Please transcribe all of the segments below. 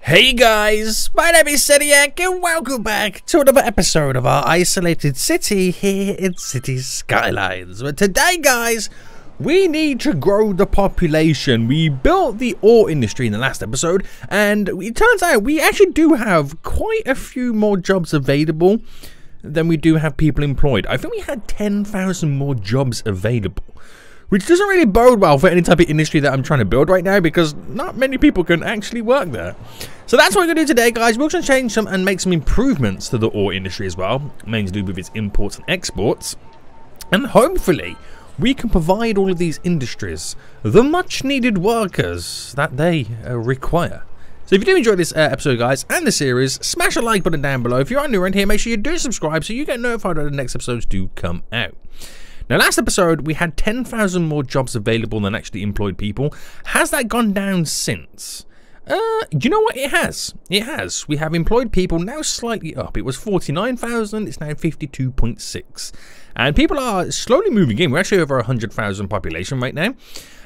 Hey guys, my name is Seniac and welcome back to another episode of our isolated city here in City Skylines. But today guys, we need to grow the population. We built the ore industry in the last episode and it turns out we actually do have quite a few more jobs available than we do have people employed. I think we had 10,000 more jobs available, which doesn't really bode well for any type of industry that I'm trying to build right now because not many people can actually work there. So that's what we're going to do today, guys. We're going to change some and make some improvements to the ore industry as well, mainly to do with its imports and exports. And hopefully, we can provide all of these industries the much needed workers that they require. So if you do enjoy this episode, guys, and the series, smash a like button down below. If you are new around here, make sure you do subscribe so you get notified when the next episodes do come out. Now, last episode, we had 10,000 more jobs available than actually employed people. Has that gone down since? You know what? It has. It has. We have employed people now slightly up. It was 49,000. It's now 52.6. And people are slowly moving in. We're actually over 100,000 population right now.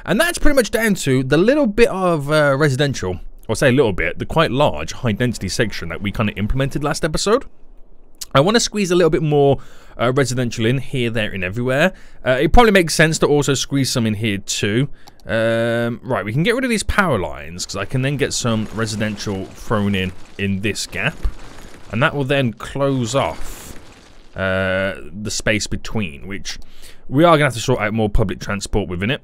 And that's pretty much down to the little bit of residential, or say a little bit, the quite large high density section that we kind of implemented last episode. I want to squeeze a little bit more residential in here, there, and everywhere. It probably makes sense to also squeeze some in here too. Right, we can get rid of these power lines because I can then get some residential thrown in this gap, and that will then close off the space between, which we are going to have to sort out more public transport within it.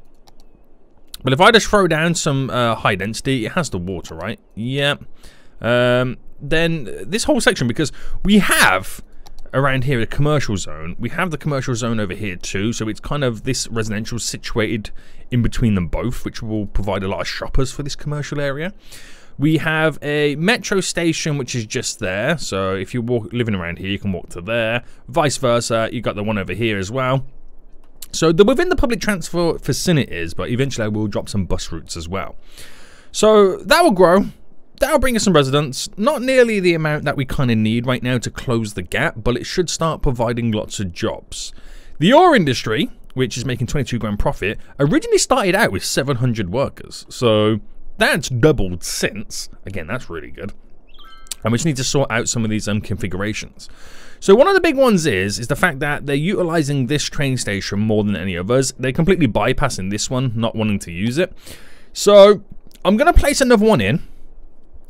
But if I just throw down some high density, it has the water, right? Yeah. Then this whole section, because we have around here a commercial zone, we have the commercial zone over here too, so it's kind of this residential situated in between them both, which will provide a lot of shoppers for this commercial area. We have a metro station which is just there, so if you're living around here you can walk to there, vice versa. You got the one over here as well. So they're within the public transport facilities, but eventually I will drop some bus routes as well. So that will grow. That'll bring us some residents, not nearly the amount that we kind of need right now to close the gap, but it should start providing lots of jobs. The ore industry, which is making 22 grand profit, originally started out with 700 workers, so that's doubled since. Again, that's really good. And we just need to sort out some of these configurations. So one of the big ones is the fact that they're utilizing this train station more than any others. They're completely bypassing this one, not wanting to use it. So I'm going to place another one in.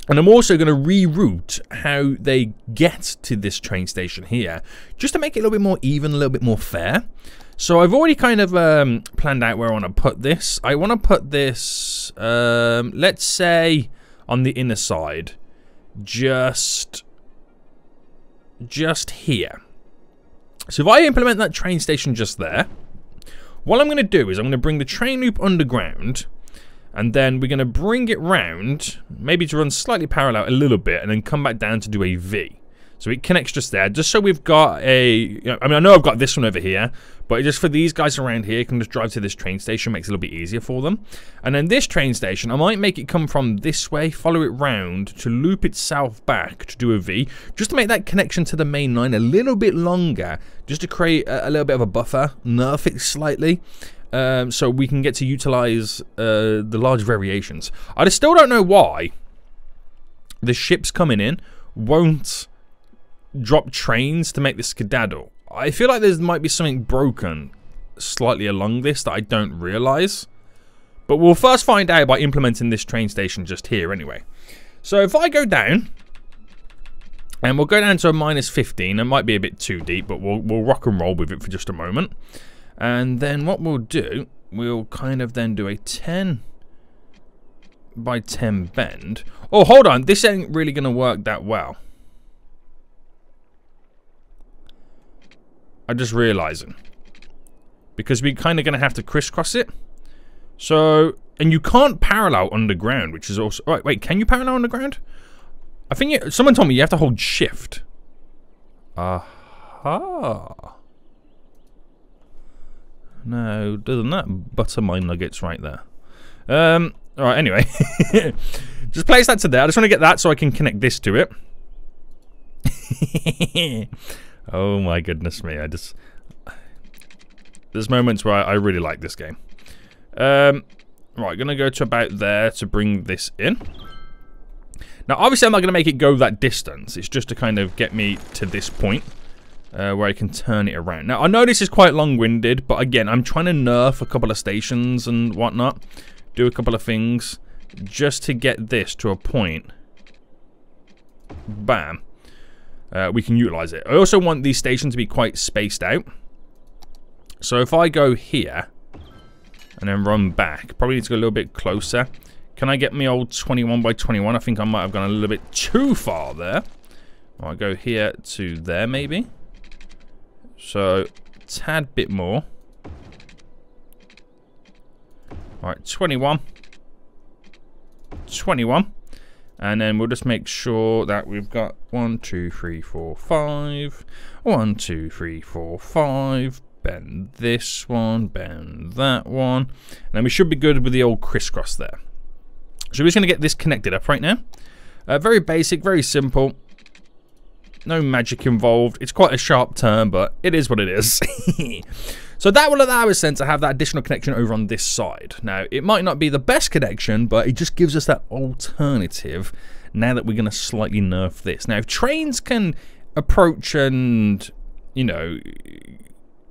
And I'm also going to reroute how they get to this train station here, just to make it a little bit more even, a little bit more fair. So I've already kind of planned out where I want to put this. I want to put this, let's say, on the inner side, just here. So if I implement that train station just there, what I'm going to do is I'm going to bring the train loop underground. And then we're going to bring it round, maybe to run slightly parallel a little bit, and then come back down to do a V. So it connects just there, just so we've got a... I mean, I know I've got this one over here, but just for these guys around here, you can just drive to this train station, makes it a little bit easier for them. And then this train station, I might make it come from this way, follow it round, to loop itself back to do a V, just to make that connection to the main line a little bit longer, just to create a little bit of a buffer, nerf it slightly. So we can get to utilize the large variations. I still don't know why the ships coming in won't drop trains to make this skedaddle. I feel like there might be something broken slightly along this that I don't realize. But we'll first find out by implementing this train station just here anyway. So if I go down, and we'll go down to a -15. It might be a bit too deep, but we'll rock and roll with it for just a moment. And then what we'll do, we'll kind of then do a 10 by 10 bend. Oh, hold on. This ain't really going to work that well. I'm just realizing. Because we're kind of going to have to crisscross it. So, and you can't parallel underground, which is also... Right, wait, can you parallel underground? I think someone told me you have to hold shift. Aha. No, doesn't that butter my nuggets right there? Alright, anyway. Just place that to there. I just want to get that so I can connect this to it. Oh my goodness me. There's moments where I really like this game. Right, gonna go to about there to bring this in. Now, obviously, I'm not going to make it go that distance. It's just to kind of get me to this point where I can turn it around. Now, I know this is quite long-winded, but again, I'm trying to nerf a couple of stations and whatnot. Do a couple of things just to get this to a point. Bam. We can utilize it. I also want these stations to be quite spaced out. So if I go here and then run back, probably need to go a little bit closer. Can I get me old 21 by 21? I think I might have gone a little bit too far there. I'll go here to there maybe. So, tad bit more. Alright, 21. 21. And then we'll just make sure that we've got 1, 2, 3, 4, 5. 1, 2, 3, 4, 5. Bend this one, bend that one. And then we should be good with the old crisscross there. So we're just going to get this connected up right now. Very basic, very simple. No magic involved. It's quite a sharp turn, but it is what it is. So that will allow us then to have that additional connection over on this side. Now, it might not be the best connection, but it just gives us that alternative now that we're going to slightly nerf this. Now, if trains can approach and, you know,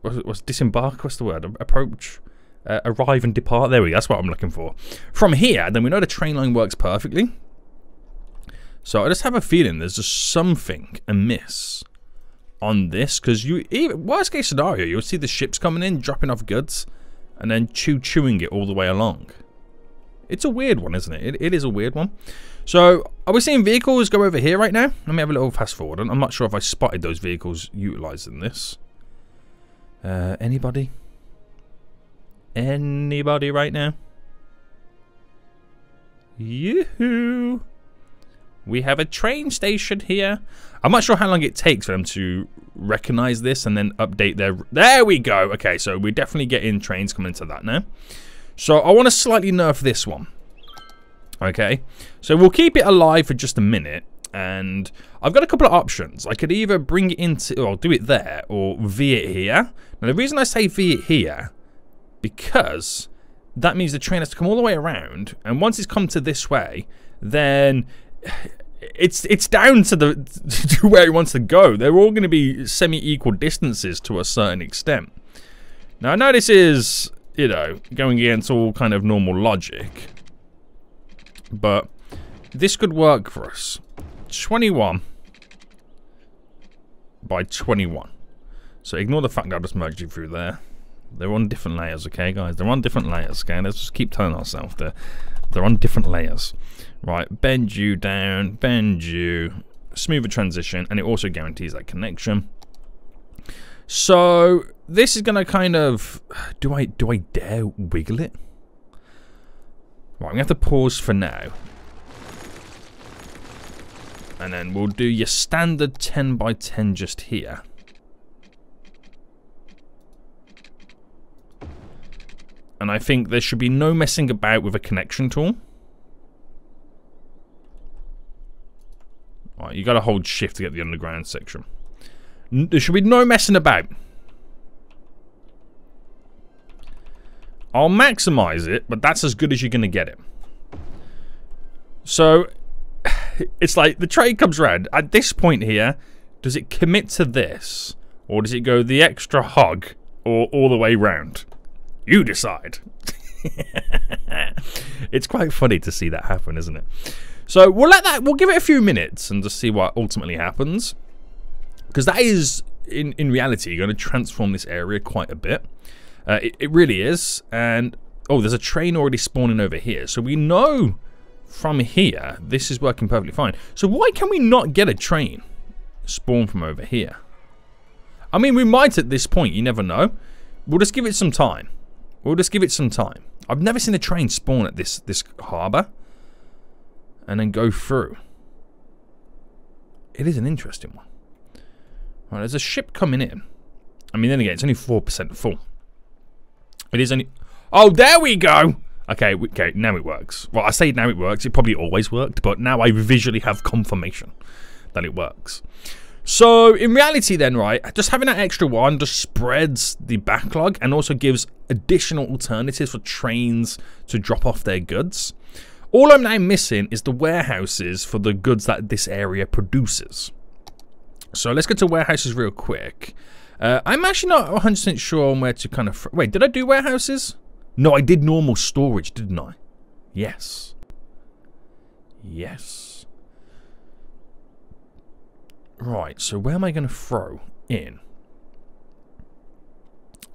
what's disembark? What's the word? Approach, arrive and depart. There we go. That's what I'm looking for. From here, then we know the train line works perfectly. So I just have a feeling there's just something amiss on this, because even worst case scenario, you'll see the ships coming in, dropping off goods, and then chewing it all the way along. It's a weird one, isn't it? It is a weird one. So are we seeing vehicles go over here right now? Let me have a little fast forward. I'm not sure if I spotted those vehicles utilizing this. Anybody? Anybody right now? Yoo-hoo! We have a train station here. I'm not sure how long it takes for them to recognize this and then update their... There we go! Okay, so we're definitely getting trains coming into that now. So I want to slightly nerf this one. Okay, so we'll keep it alive for just a minute. And I've got a couple of options. I could either bring it into, or do it there, or V it here. Now the reason I say V it here, because that means the train has to come all the way around, and once it's come to this way, then it's down to the to where it wants to go. They're all going to be semi-equal distances to a certain extent. Now I know this is, you know, going against all kind of normal logic, but this could work for us. 21 by 21. So ignore the fact that I just merged you through there. They're on different layers, okay, guys? They're on different layers, okay? Let's just keep telling ourselves they're on different layers. Right, bend you down, bend you, smoother transition, and it also guarantees that connection. So this is gonna kind of, do I dare wiggle it? Right, we have to pause for now. And then we'll do your standard 10 by 10 just here. And I think there should be no messing about with a connection tool. Right, you got to hold shift to get the underground section. There should be no messing about. I'll maximize it, but that's as good as you're going to get it. So it's like the train comes around. At this point here, does it commit to this? Or does it go the extra hug or all the way round? You decide. It's quite funny to see that happen, isn't it? So we'll give it a few minutes and just see what ultimately happens. Because that is, in reality, going to transform this area quite a bit. It really is. And, oh, there's a train already spawning over here. So we know from here, this is working perfectly fine. So why can we not get a train spawn from over here? I mean, we might at this point. You never know. We'll just give it some time. We'll just give it some time. I've never seen a train spawn at this harbour and then go through. It is an interesting one. Right, there's a ship coming in. I mean, then again, it's only 4% full. It is only... Oh, there we go! Okay, now it works. Well, I say now it works. It probably always worked, but now I visually have confirmation that it works. So, in reality then, right, just having that extra one just spreads the backlog and also gives additional alternatives for trains to drop off their goods. All I'm now missing is the warehouses for the goods that this area produces. So let's get to warehouses real quick. I'm actually not 100% sure on where to kind of... Wait, did I do warehouses? No, I did normal storage, didn't I? Yes. Yes. Right, so where am I going to throw in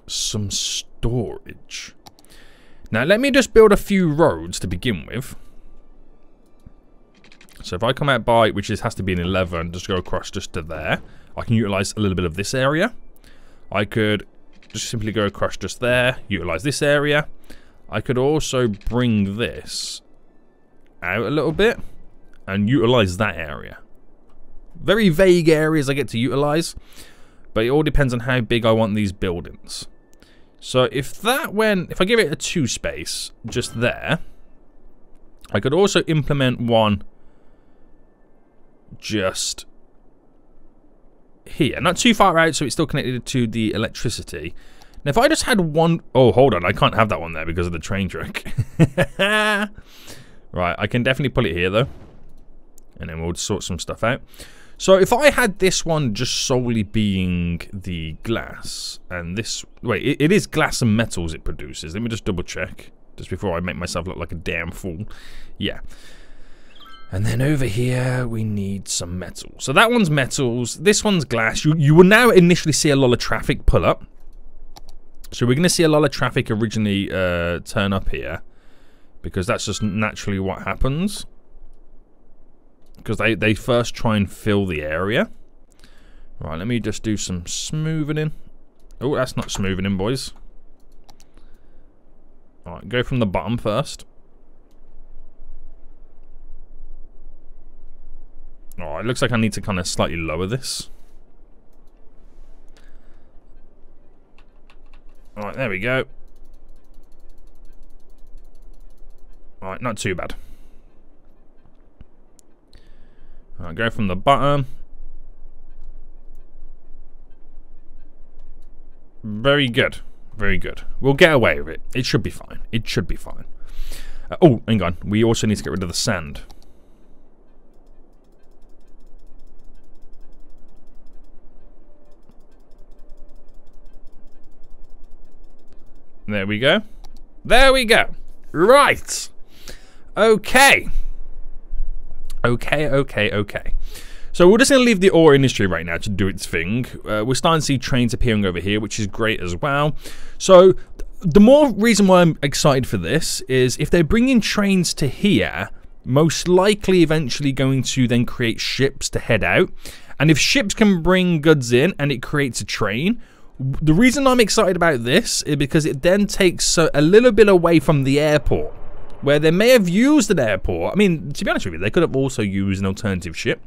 some storage? Now, let me just build a few roads to begin with. So if I come out by, which has to be an 11, just go across just to there. I can utilize a little bit of this area. I could just simply go across just there, utilize this area. I could also bring this out a little bit and utilize that area. Very vague areas I get to utilize, but it all depends on how big I want these buildings. So if I give it a 2 space just there, I could also implement one just here, not too far out, so it's still connected to the electricity. Now if I just had one, oh hold on, I can't have that one there because of the train track. Right, I can definitely put it here though, and then we'll sort some stuff out. So if I had this one just solely being the glass, and this, wait, it is glass and metals it produces. Let me just double check just before I make myself look like a damn fool. Yeah. And then over here, we need some metal. So that one's metals. This one's glass. You will now initially see a lot of traffic pull up. So we're going to see a lot of traffic originally turn up here, because that's just naturally what happens. Because they first try and fill the area. Right, let me just do some smoothing in. Oh, that's not smoothing in, boys. Alright, go from the bottom first. Oh, it looks like I need to kind of slightly lower this. Alright, there we go. Alright, not too bad. Alright, go from the bottom. Very good. Very good. We'll get away with it. It should be fine. It should be fine. Oh, hang on. We also need to get rid of the sand. There we go. There we go. Right. Okay. Okay. So we're just going to leave the ore industry right now to do its thing. We're starting to see trains appearing over here, which is great as well. So the more reason why I'm excited for this is if they're bringing trains to here, most likely eventually going to then create ships to head out. And if ships can bring goods in and it creates a train, the reason I'm excited about this is because it then takes a little bit away from the airport, where they may have used an airport. I mean, to be honest with you, they could have also used an alternative ship.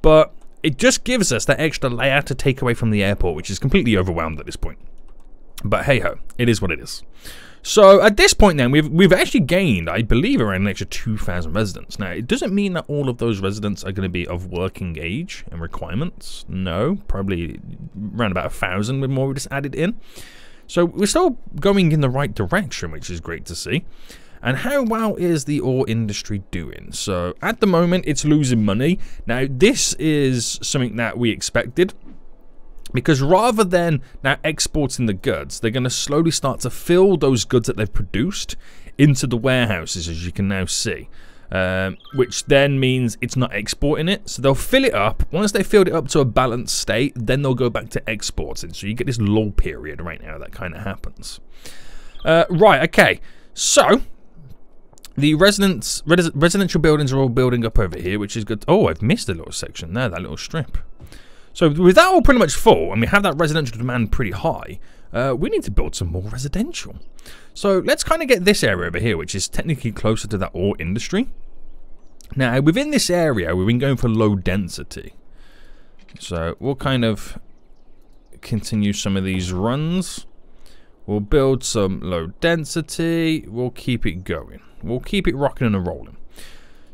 But it just gives us that extra layer to take away from the airport, which is completely overwhelmed at this point. But hey-ho, it is what it is. So at this point then, we've actually gained, I believe, around an extra 2,000 residents. Now, it doesn't mean that all of those residents are going to be of working age and requirements. No, probably around about 1,000 with more we just added in. So we're still going in the right direction, which is great to see. And how well is the ore industry doing? So at the moment, it's losing money. Now, this is something that we expected, because rather than now exporting the goods, they're going to slowly start to fill those goods that they've produced into the warehouses, as you can now see. Which then means it's not exporting it. So they'll fill it up. Once they filled it up to a balanced state, then they'll go back to exporting. So you get this lull period right now that kind of happens. Right, okay. So the residential buildings are all building up over here, which is good. Oh, I've missed a little section there, that little strip. So with that all pretty much full, and we have that residential demand pretty high, we need to build some more residential. So let's kind of get this area over here, which is technically closer to that ore industry. Now, within this area, we've been going for low density. So we'll kind of continue some of these runs. We'll build some low density. We'll keep it going. We'll keep it rocking and rolling.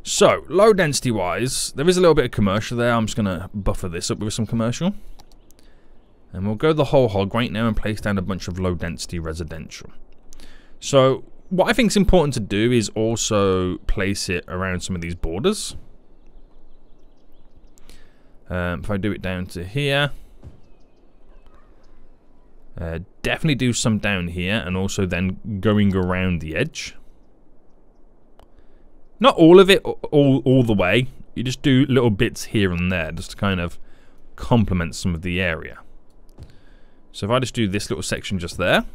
So, low density wise, there is a little bit of commercial there. I'm just going to buffer this up with some commercial. And we'll go the whole hog right now and place down a bunch of low density residential. So, what I think is important to do is also place it around some of these borders. If I do it down to here, definitely do some down here, and also then going around the edge. Not all of it all the way. You just do little bits here and there just to kind of complement some of the area. So if I just do this little section just there.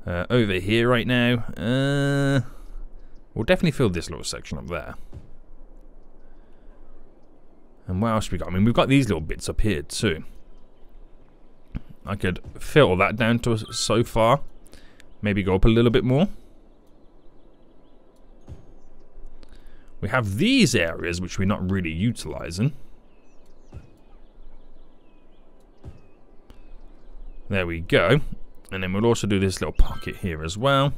Over here right now, we'll definitely fill this little section up there. And what else we got? I mean, we've got these little bits up here too. I could fill that down to so far. Maybe go up a little bit more. We have these areas which we're not really utilizing. There we go. And then we'll also do this little pocket here as well.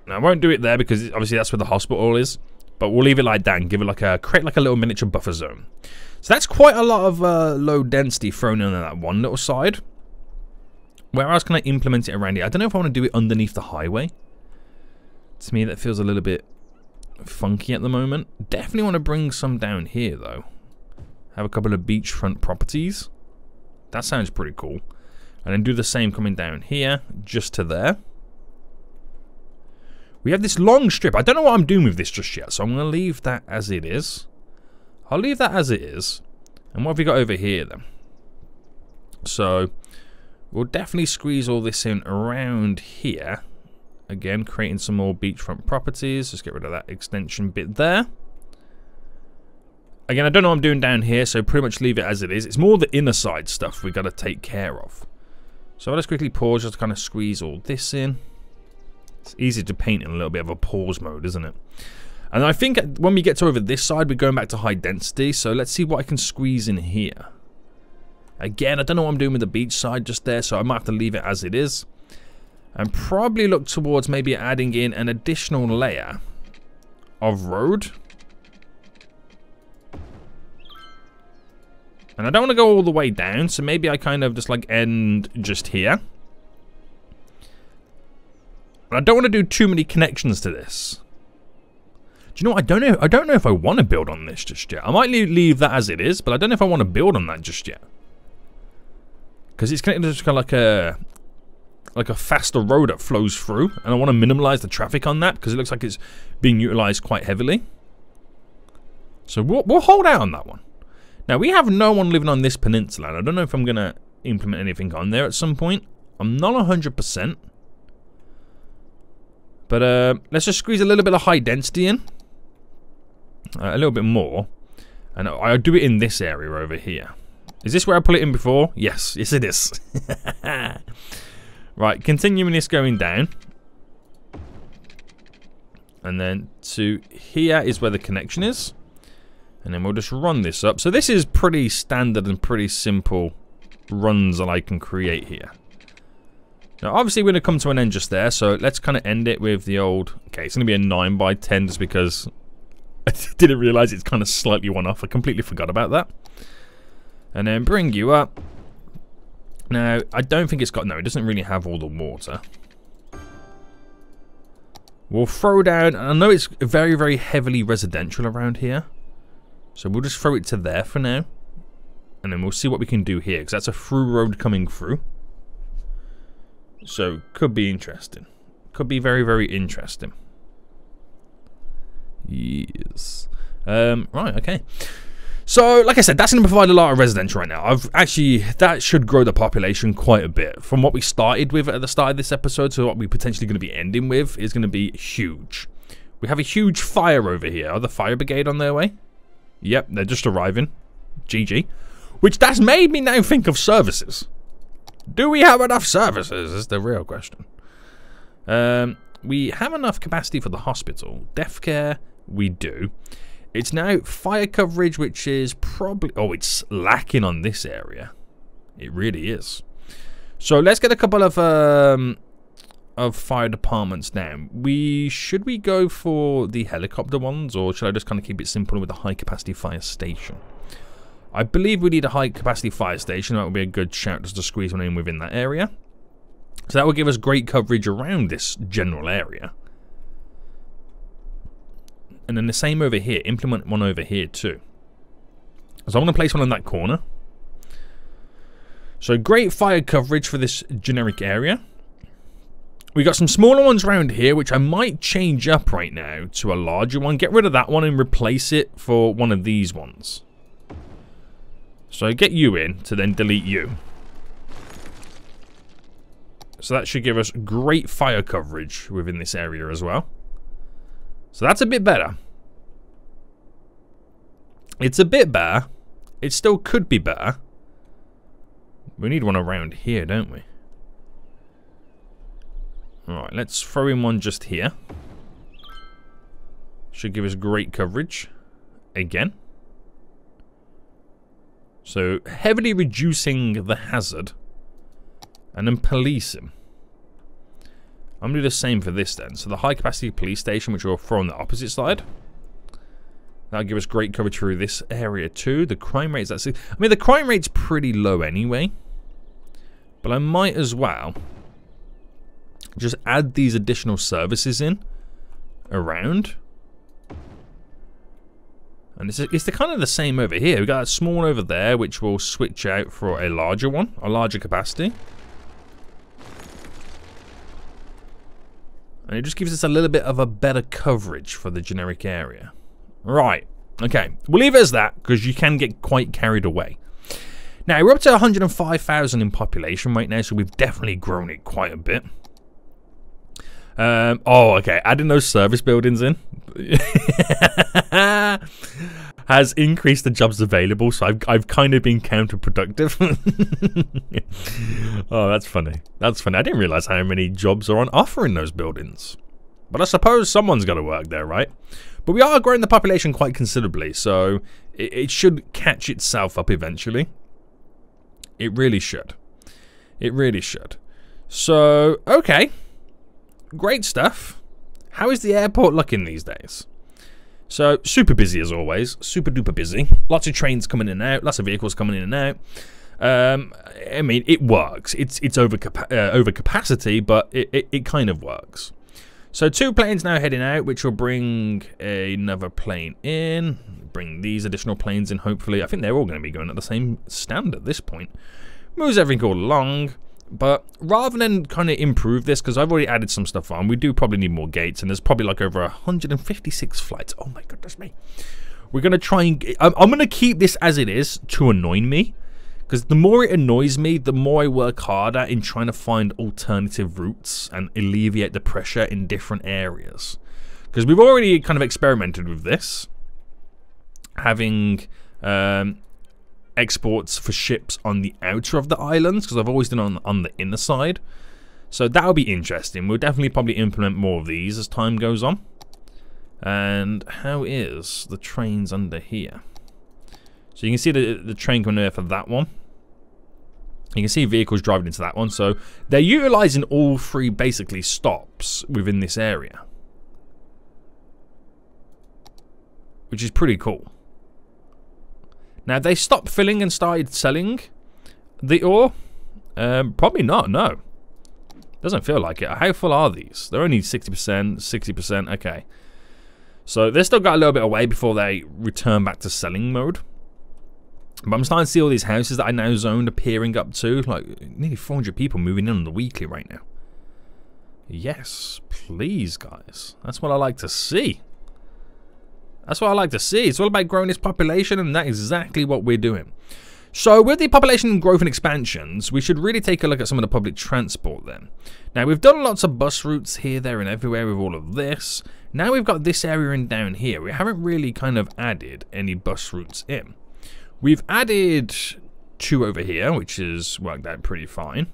Now I won't do it there because obviously that's where the hospital is. But we'll leave it like that and give it create like a little miniature buffer zone. So that's quite a lot of low density thrown in on that one little side. Where else can I implement it around here? I don't know if I want to do it underneath the highway. To me that feels a little bit funky at the moment. Definitely want to bring some down here though. Have a couple of beachfront properties. That sounds pretty cool. And then do the same coming down here, just to there. We have this long strip. I don't know what I'm doing with this just yet, so I'm going to leave that as it is. I'll leave that as it is. And what have we got over here then? So, we'll definitely squeeze all this in around here. Again, creating some more beachfront properties. Just get rid of that extension bit there. Again, I don't know what I'm doing down here, so pretty much leave it as it is. It's more the inner side stuff we've got to take care of. So I'll just quickly pause just to kind of squeeze all this in. It's easy to paint in a little bit of a pause mode, isn't it? And I think when we get to over this side, we're going back to high density. So let's see what I can squeeze in here. Again, I don't know what I'm doing with the beach side just there, so I might have to leave it as it is. And probably look towards maybe adding in an additional layer of road. And I don't want to go all the way down, so maybe I kind of just like end just here. And I don't want to do too many connections to this. Do you know what? I don't know if I want to build on this just yet. I might leave that as it is, but I don't know if I want to build on that just yet. Because it's connected to just kind of like a faster road that flows through, and I want to minimize the traffic on that because it looks like it's being utilized quite heavily. So we'll hold out on that one. Now, we have no one living on this peninsula, and I don't know if I'm going to implement anything on there at some point. I'm not 100%. But let's just squeeze a little bit of high density in. A little bit more. And I'll do it in this area over here. Is this where I put it in before? Yes. Yes, it is. Right, continuing this going down. And then to here is where the connection is. And then we'll just run this up. So this is pretty standard and pretty simple runs that I can create here. Now, obviously, we're going to come to an end just there. So let's kind of end it with the old... Okay, it's going to be a 9 by 10 just because I didn't realize it's kind of slightly one off. I completely forgot about that. And then bring you up. Now, I don't think it's got... No, it doesn't really have all the water. We'll throw down... I know it's very, very heavily residential around here. So we'll just throw it to there for now. And then we'll see what we can do here. Because that's a through road coming through. So, could be interesting. Could be very, very interesting. Yes. Right, okay. So, like I said, that's going to provide a lot of residential right now. That should grow the population quite a bit. From what we started with at the start of this episode to what we're potentially going to be ending with is going to be huge. We have a huge fire over here. Are the fire brigade on their way? Yep, they're just arriving. GG. Which that's made me now think of services. Do we have enough services is the real question. We have enough capacity for the hospital. Death care, we do. It's now fire coverage, which is probably... Oh, it's lacking on this area. It really is. So let's get a couple of fire departments down. Should we go for the helicopter ones, or should I just kind of keep it simple with a high capacity fire station? I believe we need a high capacity fire station. That would be a good shout just to squeeze one in within that area. So that will give us great coverage around this general area. And then the same over here. Implement one over here too. So I'm going to place one in that corner. So great fire coverage for this generic area. We got some smaller ones around here, which I might change up right now to a larger one. Get rid of that one and replace it for one of these ones. So get you in to then delete you. So that should give us great fire coverage within this area as well. So that's a bit better. It's a bit better. It still could be better. We need one around here, don't we? Alright, let's throw in one just here. Should give us great coverage. Again. So, heavily reducing the hazard. And then police him. I'm going to do the same for this then. So the high capacity police station, which we'll throw on the opposite side. That'll give us great coverage through this area too. The crime rate is actually... I mean, the crime rate's pretty low anyway. But I might as well just add these additional services in around. And it's the kind of the same over here. We've got a small one over there, which will switch out for a larger one, a larger capacity. And it just gives us a little bit of a better coverage for the generic area. Right. Okay. We'll leave it as that, because you can get quite carried away. Now, we're up to 105,000 in population right now, so we've definitely grown it quite a bit. Oh, okay. Adding those service buildings in has increased the jobs available, so I've kind of been counterproductive. Oh, that's funny. That's funny. I didn't realize how many jobs are on offer in those buildings. But I suppose someone's got to work there, right? But we are growing the population quite considerably, so it should catch itself up eventually. It really should. It really should. So, okay. Great stuff. How is the airport looking these days? So, super busy as always. Super duper busy. Lots of trains coming in and out. Lots of vehicles coming in and out. I mean, it works. It's over capacity, but it kind of works. So 2 planes now heading out, which will bring another plane in. Bring these additional planes in, hopefully. I think they're all going to be going at the same stand at this point. Moves everything all along. But rather than kind of improve this, because I've already added some stuff on, we do probably need more gates, and there's probably like over 156 flights. Oh my goodness me. We're going to try and... I'm going to keep this as it is to annoy me. Because the more it annoys me, the more I work harder in trying to find alternative routes and alleviate the pressure in different areas. Because we've already kind of experimented with this. Having exports for ships on the outer of the islands, because I've always done on the inner side. So that'll be interesting. We'll definitely probably implement more of these as time goes on. And how is the trains under here? So you can see the train coming there for that one. You can see vehicles driving into that one. So they're utilizing all 3 basically stops within this area, which is pretty cool. Now, they stopped filling and started selling the ore? Probably not, no. Doesn't feel like it. How full are these? They're only 60%, 60%, okay. So they've still got a little bit away before they return back to selling mode. But I'm starting to see all these houses that I now zoned appearing up to. Like, nearly 400 people moving in on the weekly right now. Yes, please, guys. That's what I like to see. That's what I like to see. It's all about growing this population, and that's exactly what we're doing. So with the population growth and expansions, we should really take a look at some of the public transport then. Now, we've done lots of bus routes here, there, and everywhere with all of this. Now we've got this area in down here. We haven't really kind of added any bus routes in. We've added 2 over here, which has worked out pretty fine.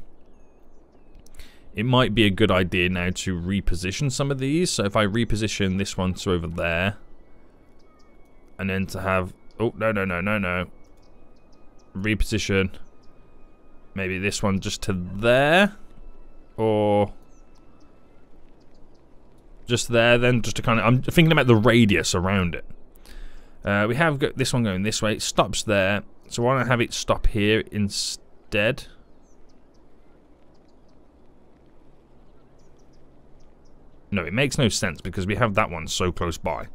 It might be a good idea now to reposition some of these. So if I reposition this one to over there, and then to have... Oh, no. Reposition maybe this one just to there. Or just there then, just to kind of... I'm thinking about the radius around it. We have got this one going this way. It stops there. So why don't I have it stop here instead? No, it makes no sense because we have that one so close by.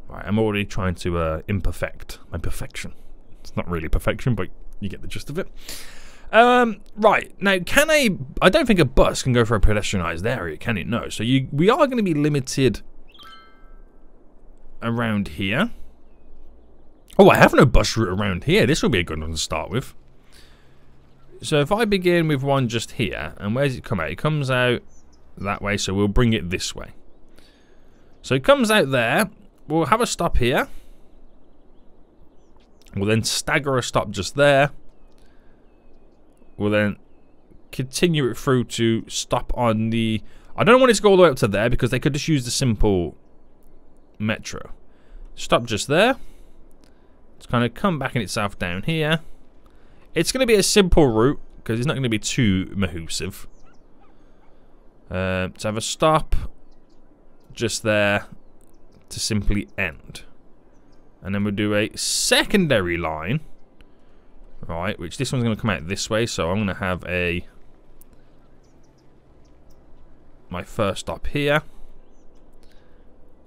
Right, I'm already trying to imperfect my perfection. It's not really perfection, but you get the gist of it. Right, now I don't think a bus can go for a pedestrianised area, can it? No, so we are going to be limited around here. Oh, I have no bus route around here. This will be a good one to start with. So if I begin with one just here, and where does it come out? It comes out that way, so we'll bring it this way. So it comes out there. We'll have a stop here. We'll then stagger a stop just there. We'll then continue it through to stop on the... I don't want it to go all the way up to there because they could just use the simple metro. Stop just there. It's kind of come back in itself down here. It's going to be a simple route because it's not going to be too mahoosive. To have a stop just there to simply end. And then we'll do a secondary line. Right, which this one's going to come out this way, so I'm going to have my first stop here.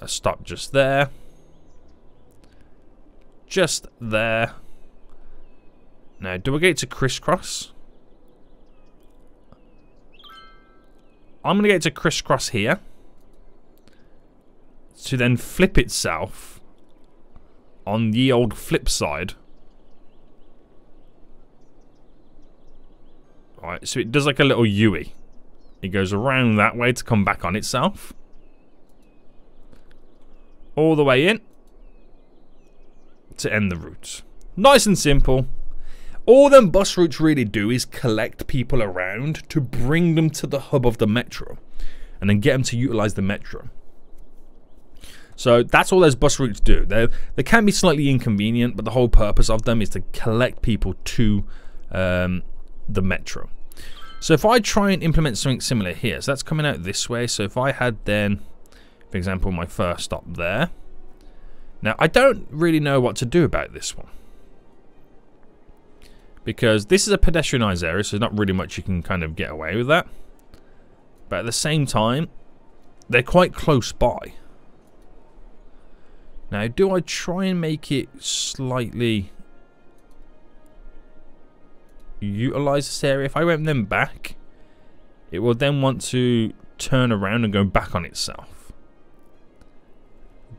A stop just there. Just there. Now, do I get it to crisscross? I'm going to get it to crisscross here. To then flip itself on the old flip side. Alright, so it does like a little U-ey. It goes around that way to come back on itself. All the way in. To end the route. Nice and simple. All them bus routes really do is collect people around to bring them to the hub of the metro. And then get them to utilize the metro. So that's all those bus routes do. They can be slightly inconvenient, but the whole purpose of them is to collect people to the metro. So if I try and implement something similar here, so that's coming out this way. So if I had then, for example, my first stop there. Now, I don't really know what to do about this one. Because this is a pedestrianised area, so there's not really much you can kind of get away with that. But at the same time, they're quite close by. Now, do I try and make it slightly utilize this area? If I went then back, it will then want to turn around and go back on itself.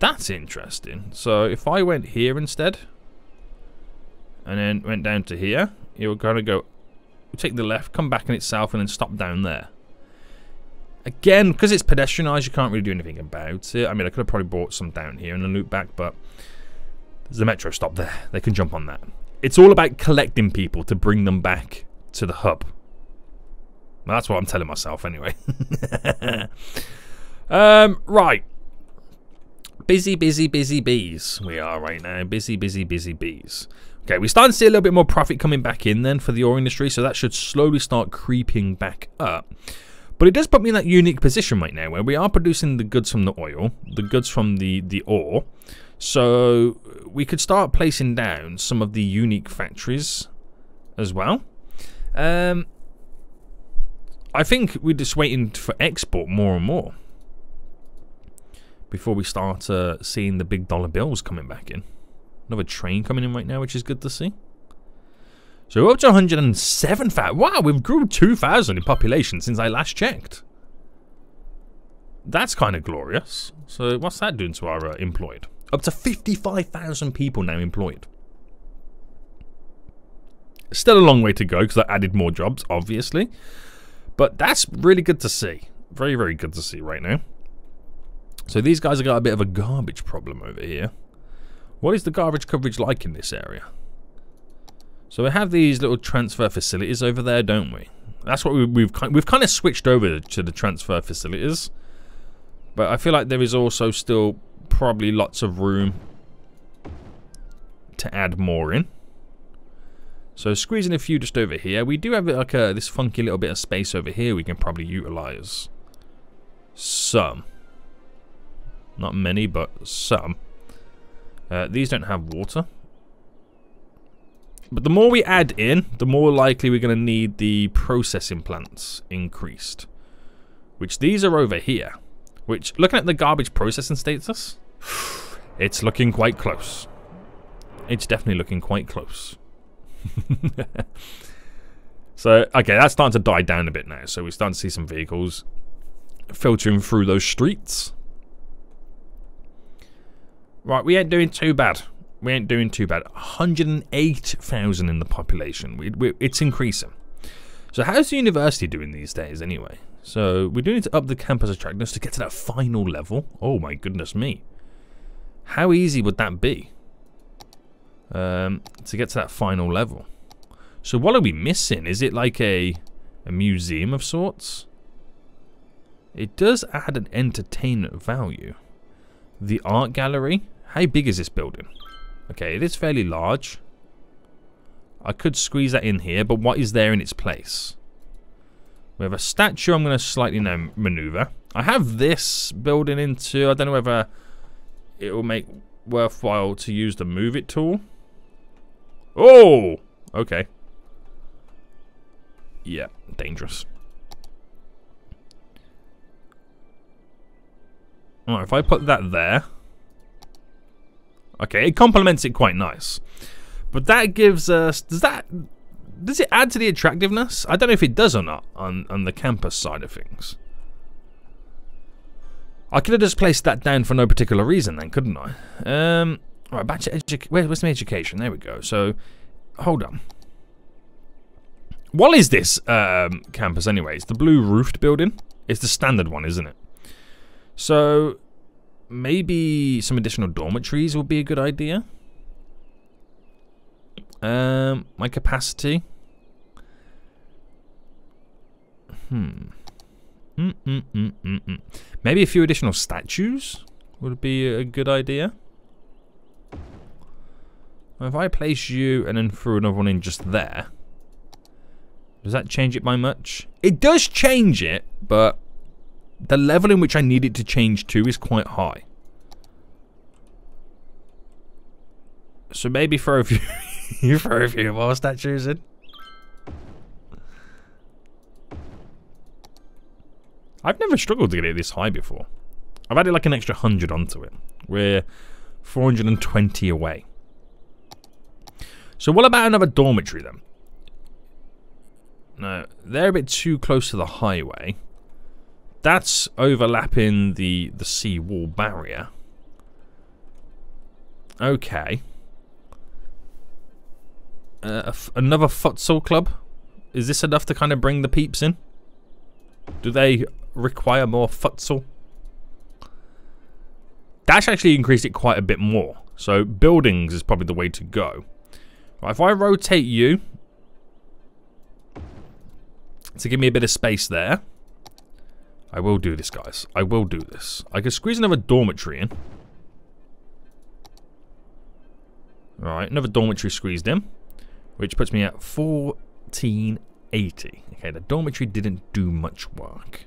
That's interesting. So if I went here instead, and then went down to here, it will kind of go, take the left, come back on itself, and then stop down there. Again, because it's pedestrianised, you can't really do anything about it. I mean, I could have probably brought some down here and then loop back, but there's a metro stop there. They can jump on that. It's all about collecting people to bring them back to the hub. Well, that's what I'm telling myself anyway. Right. Busy, busy, busy bees. We are right now. Busy, busy, busy bees. Okay, we're starting to see a little bit more profit coming back in then for the ore industry, so that should slowly start creeping back up. But it does put me in that unique position right now where we are producing the goods from the oil, the goods from the ore. So we could start placing down some of the unique factories as well. I think we're just waiting for export more and more before we start seeing the big dollar bills coming back in. Another train coming in right now, which is good to see. So we're up to 107,000. Wow, we've grew 2,000 in population since I last checked. That's kind of glorious. So what's that doing to our employed? Up to 55,000 people now employed. Still a long way to go because I added more jobs, obviously. But that's really good to see. Very, very good to see right now. So these guys have got a bit of a garbage problem over here. What is the garbage coverage like in this area? So we have these little transfer facilities over there, don't we? That's what we've kind of switched over to the transfer facilities. But I feel like there is also still probably lots of room to add more in. So squeezing a few just over here. We do have like this funky little bit of space over here we can probably utilize. Some. Not many, but some. These don't have water. But the more we add in, the more likely we're going to need the processing plants increased. which these are over here. Which, looking at the garbage processing status, it's looking quite close. It's definitely looking quite close. So, okay, that's starting to die down a bit now. So we're starting to see some vehicles filtering through those streets. Right, we ain't doing too bad. We ain't doing too bad. 108,000 in the population. It's increasing. So how's the university doing these days anyway? So we do need to up the campus attractiveness to get to that final level. Oh my goodness me. How easy would that be? To get to that final level. So what are we missing? Is it like a museum of sorts? It does add an entertainment value. The art gallery. How big is this building? Okay, it is fairly large. I could squeeze that in here, but what is there in its place? We have a statue I'm going to slightly now maneuver. I have this building into... I don't know whether it will make worthwhile to use the move it tool. Oh! Okay. Yeah, dangerous. Alright, if I put that there... Okay, it complements it quite nice. But that gives us... Does it add to the attractiveness? I don't know if it does or not on the campus side of things. I could have just placed that down for no particular reason then, couldn't I? Alright, back to education. Where's my education? There we go. So, hold on. What is this campus anyway? It's the blue roofed building. It's the standard one, isn't it? So, maybe some additional dormitories would be a good idea. My capacity. Maybe a few additional statues would be a good idea. If I place you and then threw another one in just there, does that change it by much? It does change it, but the level in which I need it to change to is quite high. So maybe throw a few, you throw a few more statues in. I've never struggled to get it this high before. I've added like an extra 100 onto it. We're 420 away. So what about another dormitory then? No, they're a bit too close to the highway. That's overlapping the seawall barrier. Okay. Another futsal club? Is this enough to kind of bring the peeps in? Do they require more futsal? Dash actually increased it quite a bit more. So buildings is probably the way to go. Right, if I rotate you to give me a bit of space there. I will do this, guys. I will do this. I can squeeze another dormitory in. Alright, another dormitory squeezed in. Which puts me at 1480. Okay, the dormitory didn't do much work.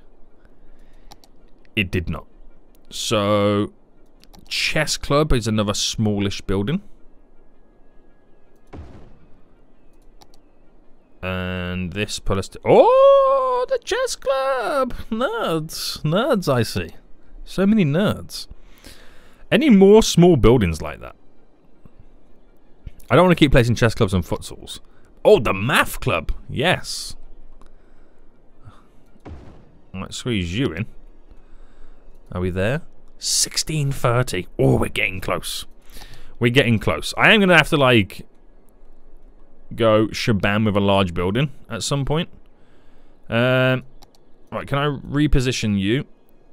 It did not. So, chess club is another smallish building. And this put us to... Oh, the chess club! Nerds. Nerds, I see. So many nerds. Any more small buildings like that? I don't want to keep placing chess clubs and futsals. Oh, the math club. Yes. I might squeeze you in. Are we there? 1630. Oh, we're getting close. We're getting close. I am going to have to, like, go shabam with a large building at some point. Right, can I reposition you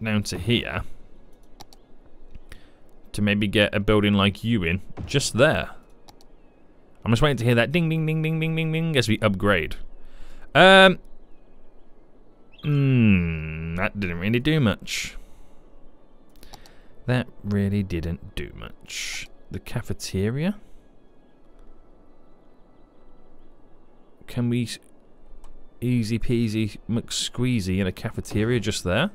down to here? To maybe get a building like you in. Just there. I'm just waiting to hear that ding, ding, ding, ding, ding, ding, ding as we upgrade. That didn't really do much. That really didn't do much. The cafeteria? Can we easy peasy McSqueezy in a cafeteria just there?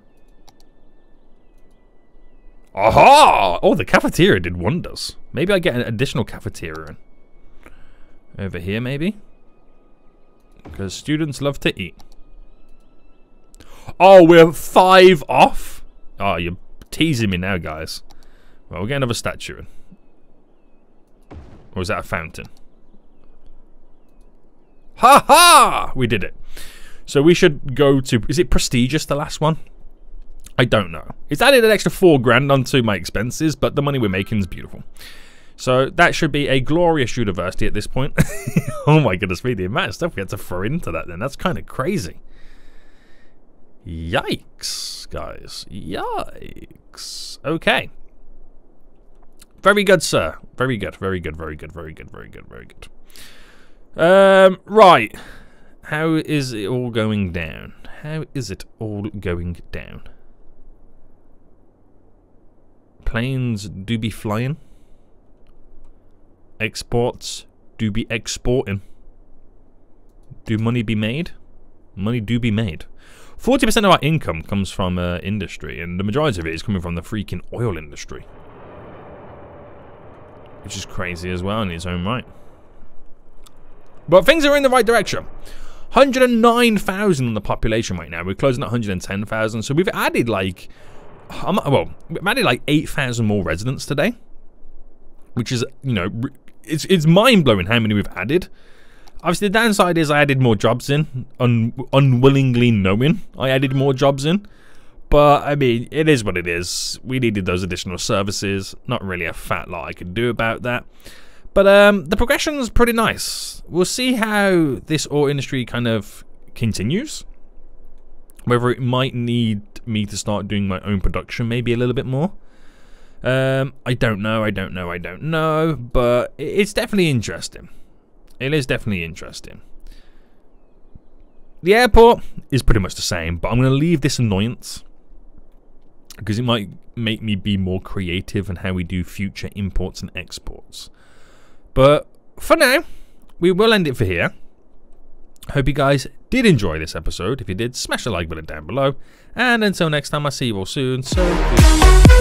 Aha! Oh, the cafeteria did wonders. Maybe I get an additional cafeteria in. Over here, maybe? Because students love to eat. Oh, we're 5 off? Oh, you're teasing me now, guys. Well, we'll get another statue in. Or is that a fountain? Ha ha! We did it. So we should go to... Is it prestigious, the last one? I don't know. It's added an extra 4 grand onto my expenses, but the money we're making is beautiful. So that should be a glorious university at this point. Oh my goodness me, the amount of stuff we had to throw into that then. That's kind of crazy. Yikes, guys. Yikes. Okay. Very good, sir. Very good, very good, very good, very good, very good, very good. Right. How is it all going down? How is it all going down? Planes do be flying. Exports do be exporting. Do money be made? Money do be made. 40% of our income comes from industry, and the majority of it is coming from the freaking oil industry. Which is crazy as well in its own right. But things are in the right direction. 109,000 in the population right now. We're closing at 110,000. So we've added like... Well, we've added like 8,000 more residents today. Which is, you know... It's mind-blowing how many we've added. Obviously, the downside is I added more jobs in. Unwillingly knowing I added more jobs in. But, I mean, it is what it is. We needed those additional services. Not really a fat lot I could do about that. But the progression's pretty nice. We'll see how this ore industry kind of continues. Whether it might need me to start doing my own production maybe a little bit more. I don't know. But it's definitely interesting. It is definitely interesting. The airport is pretty much the same. But I'm going to leave this annoyance. Because it might make me be more creative in how we do future imports and exports. But for now, we will end it for here. Hope you guys did enjoy this episode. If you did, smash the like button down below. And until next time, I'll see you all soon. So, peace.